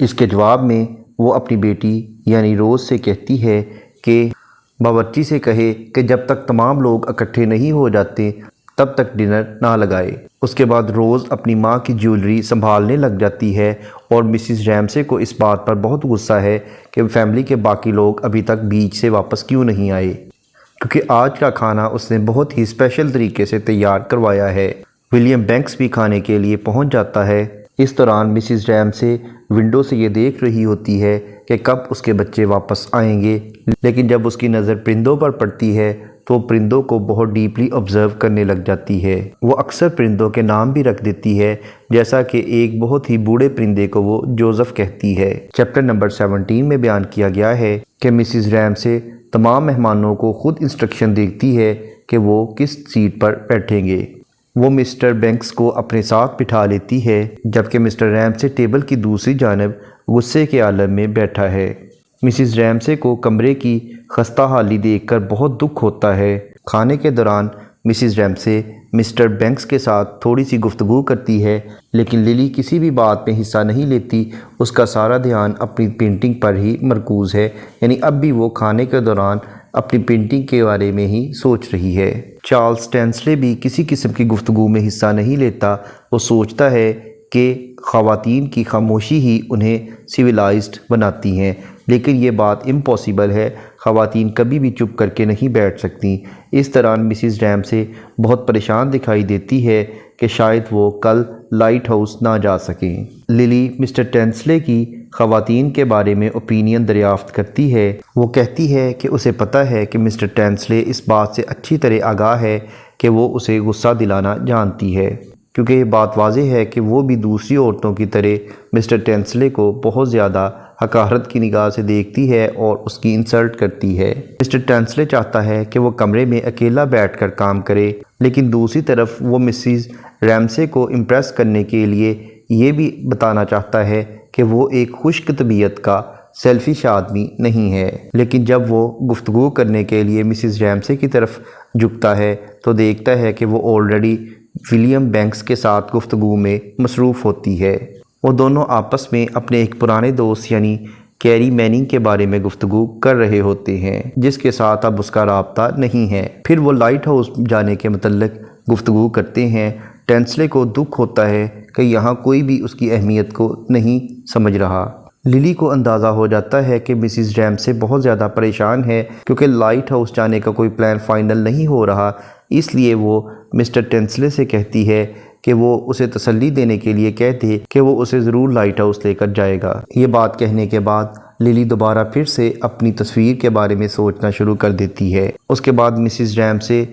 اس کے جواب میں وہ اپنی بیٹی یعنی روز سے کہتی ہے کہ باورچی سے کہے کہ جب تک تمام لوگ اکٹھے نہیں ہو جاتے تب تک ڈنر نہ لگائے۔ اس کے بعد روز اپنی ماں کی جیولری سنبھالنے لگ جاتی ہے اور مسز ریمسے کو اس بات پر بہت غصہ ہے کہ فیملی کے باقی لوگ ابھی تک بیچ سے واپس کیوں نہیں آئے، کیونکہ آج کا کھانا اس نے بہت ہی اسپیشل طریقے سے تیار کروایا ہے۔ ولیم بینکس بھی کھانے کے لیے پہنچ جاتا ہے۔ اس دوران مسز ریمسے ونڈو سے یہ دیکھ رہی ہوتی ہے کہ کب اس کے بچے واپس آئیں گے، لیکن جب اس کی نظر پرندوں پر پڑتی ہے تو پرندوں کو بہت ڈیپلی آبزرو کرنے لگ جاتی ہے۔ وہ اکثر پرندوں کے نام بھی رکھ دیتی ہے، جیسا کہ ایک بہت ہی بوڑھے پرندے کو وہ جوزف کہتی ہے۔ چیپٹر نمبر 17 میں بیان کیا گیا ہے کہ مسز ریمسے تمام مہمانوں کو خود انسٹرکشن دیتی ہے کہ وہ کس سیٹ پر بیٹھیں گے۔ وہ مسٹر بینکس کو اپنے ساتھ بٹھا لیتی ہے، جبکہ مسٹر ریمسے ٹیبل کی دوسری جانب غصے کے عالم میں بیٹھا ہے۔ مسز ریمسے کو کمرے کی خستہ حالی دیکھ کر بہت دکھ ہوتا ہے۔ کھانے کے دوران مسز ریمسے مسٹر بینکس کے ساتھ تھوڑی سی گفتگو کرتی ہے، لیکن للی کسی بھی بات میں حصہ نہیں لیتی۔ اس کا سارا دھیان اپنی پینٹنگ پر ہی مرکوز ہے، یعنی اب بھی وہ کھانے کے دوران اپنی پینٹنگ کے بارے میں ہی سوچ رہی ہے۔ چارلز ٹینسلے بھی کسی قسم کی گفتگو میں حصہ نہیں لیتا۔ وہ سوچتا ہے کہ خواتین کی خاموشی ہی انہیں سویلائزڈ بناتی ہیں، لیکن یہ بات امپاسبل ہے۔ خواتین کبھی بھی چپ کر کے نہیں بیٹھ سکتی۔ اس دوران مسز ریمسے بہت پریشان دکھائی دیتی ہے کہ شاید وہ کل لائٹ ہاؤس نہ جا سکیں۔ للی مسٹر ٹینسلے کی خواتین کے بارے میں اوپینین دریافت کرتی ہے۔ وہ کہتی ہے کہ اسے پتہ ہے کہ مسٹر ٹینسلے اس بات سے اچھی طرح آگاہ ہے کہ وہ اسے غصہ دلانا جانتی ہے، کیونکہ یہ بات واضح ہے کہ وہ بھی دوسری عورتوں کی طرح مسٹر ٹینسلے کو بہت زیادہ حقارت کی نگاہ سے دیکھتی ہے اور اس کی انسلٹ کرتی ہے۔ مسٹر ٹینسلے چاہتا ہے کہ وہ کمرے میں اکیلا بیٹھ کر کام کرے، لیکن دوسری طرف وہ مسز ریمسے کو امپریس کرنے کے لیے یہ بھی بتانا چاہتا ہے کہ وہ ایک خشک طبیعت کا سیلفش آدمی نہیں ہے۔ لیکن جب وہ گفتگو کرنے کے لیے مسز ریمسے کی طرف جھکتا ہے تو دیکھتا ہے کہ وہ آلریڈی ولیم بینکس کے ساتھ گفتگو میں مصروف ہوتی ہے۔ وہ دونوں آپس میں اپنے ایک پرانے دوست یعنی کیری میننگ کے بارے میں گفتگو کر رہے ہوتے ہیں، جس کے ساتھ اب اس کا رابطہ نہیں ہے۔ پھر وہ لائٹ ہاؤس جانے کے متعلق گفتگو کرتے ہیں۔ ٹینسلے کو دکھ ہوتا ہے کہ یہاں کوئی بھی اس کی اہمیت کو نہیں سمجھ رہا۔ للی کو اندازہ ہو جاتا ہے کہ مسز ریمسے بہت زیادہ پریشان ہے، کیونکہ لائٹ ہاؤس جانے کا کوئی پلان فائنل نہیں ہو رہا۔ اس لیے وہ مسٹر ٹینسلے سے کہتی ہے کہ وہ اسے تسلی دینے کے لیے کہہ دے کہ وہ اسے ضرور لائٹ ہاؤس لے کر جائے گا۔ یہ بات کہنے کے بعد للی دوبارہ پھر سے اپنی تصویر کے بارے میں سوچنا شروع کر دیتی ہے۔ اس کے بعد مسز ریمسے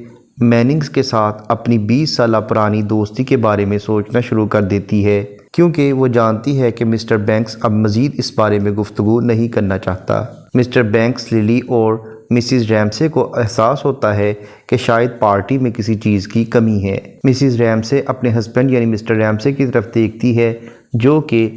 میننگز کے ساتھ اپنی 20 سالہ پرانی دوستی کے بارے میں سوچنا شروع کر دیتی ہے، کیونکہ وہ جانتی ہے کہ مسٹر بینکس اب مزید اس بارے میں گفتگو نہیں کرنا چاہتا۔ مسٹر بینکس، للی اور مسز ریمسے کو احساس ہوتا ہے کہ شاید پارٹی میں کسی چیز کی کمی ہے۔ مسز ریمسے اپنے ہسبینڈ یعنی مسٹر ریمسے کی طرف دیکھتی ہے، جو کہ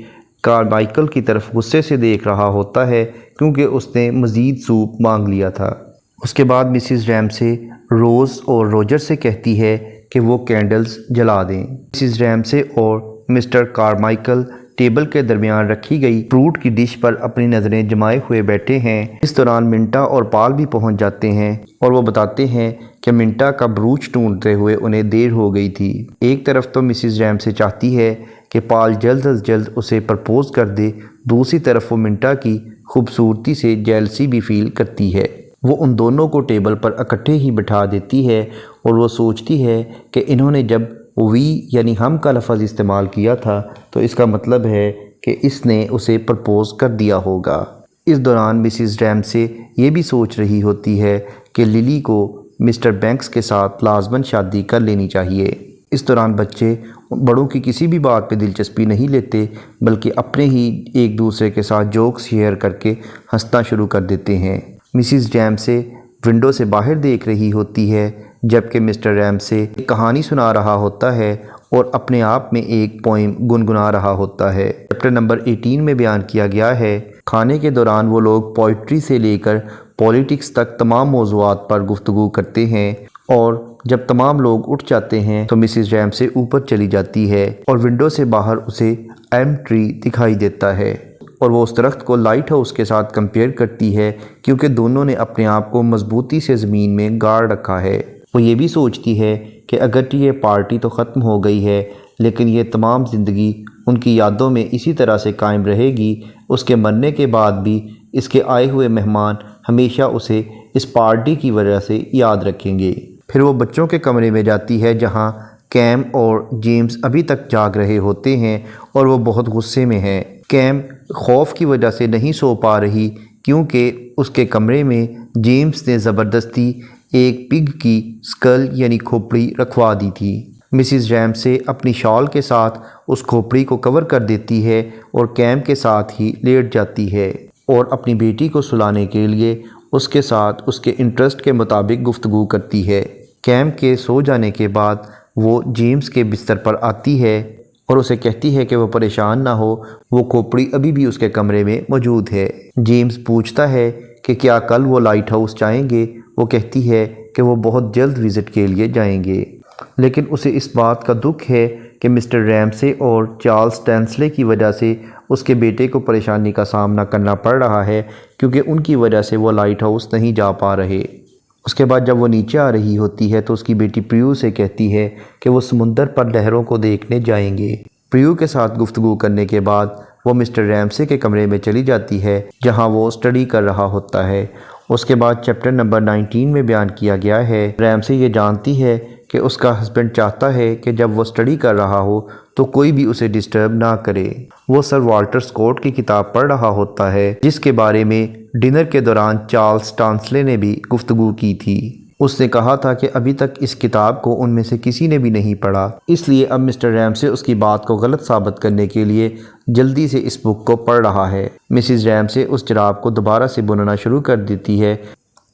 کارمائیکل کی طرف غصے سے دیکھ رہا ہوتا ہے کیونکہ اس نے مزید سوپ مانگ لیا تھا۔ اس کے بعد مسز ریمسے روز اور روجر سے کہتی ہے کہ وہ کینڈلز جلا دیں۔ مسز ریمسے اور مسٹر کارمائیکل ٹیبل کے درمیان رکھی گئی فروٹ کی ڈش پر اپنی نظریں جمائے ہوئے بیٹھے ہیں۔ اس دوران منٹا اور پال بھی پہنچ جاتے ہیں اور وہ بتاتے ہیں کہ منٹا کا بروچ ڈھونڈتے ہوئے انہیں دیر ہو گئی تھی۔ ایک طرف تو مسز ریمسے چاہتی ہے کہ پال جلد از جلد اسے پرپوز کر دے، دوسری طرف وہ منٹا کی خوبصورتی سے جیلسی بھی فیل کرتی ہے۔ وہ ان دونوں کو ٹیبل پر اکٹھے ہی بٹھا دیتی ہے اور وہ سوچتی ہے کہ انہوں نے جب وی یعنی ہم کا لفظ استعمال کیا تھا تو اس کا مطلب ہے کہ اس نے اسے پرپوز کر دیا ہوگا۔ اس دوران مسز ریمسے یہ بھی سوچ رہی ہوتی ہے کہ للی کو مسٹر بینکس کے ساتھ لازماً شادی کر لینی چاہیے۔ اس دوران بچے بڑوں کی کسی بھی بات پہ دلچسپی نہیں لیتے، بلکہ اپنے ہی ایک دوسرے کے ساتھ جوکس شیئر کر کے ہنسنا شروع کر دیتے ہیں۔ مسز ریمسے ونڈو سے باہر دیکھ رہی ہوتی ہے، جبکہ مسٹر ریمسے ایک کہانی سنا رہا ہوتا ہے اور اپنے آپ میں ایک پوئم گنگنا رہا ہوتا ہے۔ چیپٹر نمبر 18 میں بیان کیا گیا ہے، کھانے کے دوران وہ لوگ پوئٹری سے لے کر پولیٹکس تک تمام موضوعات پر گفتگو کرتے ہیں، اور جب تمام لوگ اٹھ جاتے ہیں تو مسز ریمسے اوپر چلی جاتی ہے اور ونڈو سے باہر اسے ایم ٹری دکھائی دیتا ہے اور وہ اس درخت کو لائٹ ہاؤس کے ساتھ کمپیئر کرتی ہے کیونکہ دونوں نے اپنے آپ کو مضبوطی سے زمین میں گاڑ رکھا ہے۔ وہ یہ بھی سوچتی ہے کہ اگرچہ یہ پارٹی تو ختم ہو گئی ہے لیکن یہ تمام زندگی ان کی یادوں میں اسی طرح سے قائم رہے گی۔ اس کے مرنے کے بعد بھی اس کے آئے ہوئے مہمان ہمیشہ اسے اس پارٹی کی وجہ سے یاد رکھیں گے۔ پھر وہ بچوں کے کمرے میں جاتی ہے جہاں کیم اور جیمز ابھی تک جاگ رہے ہوتے ہیں اور وہ بہت غصے میں ہیں۔ کیم خوف کی وجہ سے نہیں سو پا رہی کیونکہ اس کے کمرے میں جیمز نے زبردستی ایک پگ کی سکل یعنی کھوپڑی رکھوا دی تھی۔ مسز ریمسے اپنی شال کے ساتھ اس کھوپڑی کو کور کر دیتی ہے اور کیم کے ساتھ ہی لیٹ جاتی ہے اور اپنی بیٹی کو سلانے کے لیے اس کے ساتھ اس کے انٹرسٹ کے مطابق گفتگو کرتی ہے۔ کیم کے سو جانے کے بعد وہ جیمز کے بستر پر آتی ہے اور اسے کہتی ہے کہ وہ پریشان نہ ہو، وہ کھوپڑی ابھی بھی اس کے کمرے میں موجود ہے۔ جیمز پوچھتا ہے کہ کیا کل وہ لائٹ ہاؤس جائیں گے؟ وہ کہتی ہے کہ وہ بہت جلد وزٹ کے لیے جائیں گے، لیکن اسے اس بات کا دکھ ہے کہ مسٹر ریمسے اور چارلز ٹینسلے کی وجہ سے اس کے بیٹے کو پریشانی کا سامنا کرنا پڑ رہا ہے کیونکہ ان کی وجہ سے وہ لائٹ ہاؤس نہیں جا پا رہے۔ اس کے بعد جب وہ نیچے آ رہی ہوتی ہے تو اس کی بیٹی پریو سے کہتی ہے کہ وہ سمندر پر لہروں کو دیکھنے جائیں گے۔ پریو کے ساتھ گفتگو کرنے کے بعد وہ مسٹر ریمسے کے کمرے میں چلی جاتی ہے جہاں وہ اسٹڈی کر رہا ہوتا ہے۔ اس کے بعد چیپٹر نمبر 19 میں بیان کیا گیا ہے ریمسے یہ جانتی ہے کہ اس کا ہسبینڈ چاہتا ہے کہ جب وہ اسٹڈی کر رہا ہو تو کوئی بھی اسے ڈسٹرب نہ کرے۔ وہ سر والٹر اسکوٹ کی کتاب پڑھ رہا ہوتا ہے جس کے بارے میں ڈنر کے دوران چارلز ٹانسلے نے بھی گفتگو کی تھی۔ اس نے کہا تھا کہ ابھی تک اس کتاب کو ان میں سے کسی نے بھی نہیں پڑھا، اس لیے اب مسٹر ریمسے اس کی بات کو غلط ثابت کرنے کے لیے جلدی سے اس بک کو پڑھ رہا ہے۔ مسز ریمسے اس جراب کو دوبارہ سے بننا شروع کر دیتی ہے۔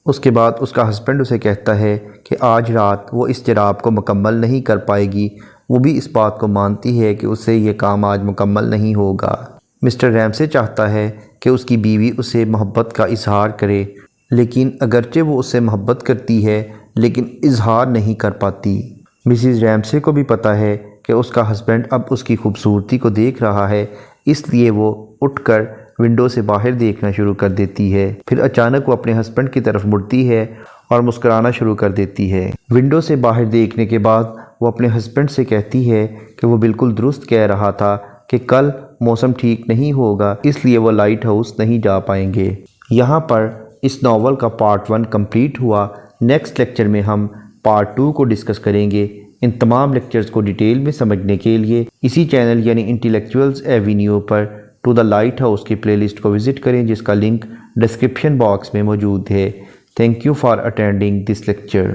اس کے بعد اس کا ہسبینڈ اسے کہتا ہے کہ آج رات وہ اس جراب کو مکمل نہیں کر پائے گی۔ وہ بھی اس بات کو مانتی ہے کہ اس سے یہ کام آج مکمل نہیں ہوگا۔ مسٹر ریمسے چاہتا ہے کہ اس کی بیوی اسے محبت کا اظہار کرے، لیکن اگرچہ وہ اس سے محبت کرتی ہے لیکن اظہار نہیں کر پاتی۔ مسز ریمسے کو بھی پتہ ہے کہ اس کا ہسبینڈ اب اس کی خوبصورتی کو دیکھ رہا ہے، اس لیے وہ اٹھ کر ونڈو سے باہر دیکھنا شروع کر دیتی ہے۔ پھر اچانک وہ اپنے ہسبینڈ کی طرف مڑتی ہے اور مسکرانا شروع کر دیتی ہے۔ ونڈو سے باہر دیکھنے کے بعد وہ اپنے ہسبینڈ سے کہتی ہے کہ وہ بالکل درست کہہ رہا تھا کہ کل موسم ٹھیک نہیں ہوگا، اس لیے وہ لائٹ ہاؤس نہیں جا پائیں گے۔ یہاں پر اس ناول کا پارٹ 1 کمپلیٹ ہوا۔ نیکسٹ لیکچر میں ہم پارٹ 2 کو ڈسکس کریں گے۔ ان تمام لیکچرز کو ڈیٹیل میں سمجھنے کے لیے اسی چینل یعنی انٹیلیکچوئلز ایوینیو پر ٹو دا لائٹ ہاؤس کی پلے لسٹ کو وزٹ کریں جس کا لنک ڈسکرپشن باکس میں موجود ہے۔ Thank you for attending this lecture.